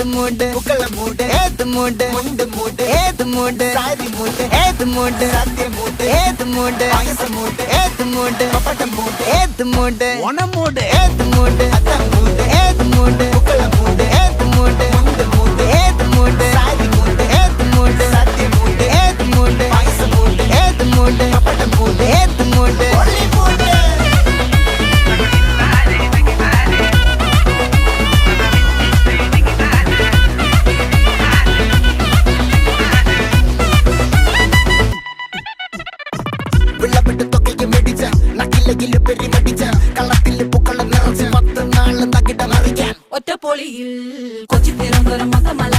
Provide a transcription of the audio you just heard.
ഏത് മൂട് മുക്കള മൂട് ഏത് മൂട് മുണ്ട് മൂട് ഏത് മൂട് സാരി മൂട് ഏത് മൂട് സത്യ മൂട് ഏത് മൂട് പായസ മൂട് ഏത് മൂട് പപ്പടം മൂട് ഏത് മൂട് ഓണമൂട് ഏത് മൂട് അത്തം മൂട് ഏത് മൂട് മുക്കള മൂട് ഏത് മൂട് മുണ്ട് മൂട് ഏത് മൂട് സാരി മൂട് ഏത് മൂട് സത്യ മൂട് ഏത് മൂട് പായസ മൂട് ഏത് മൂട് പപ്പടം മൂട് ഏത് മൂട് ഒള്ളി മൂട് വിളവിട്ട് തൊക്കയ്ക്ക് മെടിച്ച നക്കിലകില് പെരിമടിച്ച കളത്തില് പൂക്കളം നിറച്ച് 10 നാള് നകിട മറിക്കാൻ ഒറ്റപ്പൊളിയിൽ കൊച്ചി തിരുവനന്തപുരം മൊത്തമല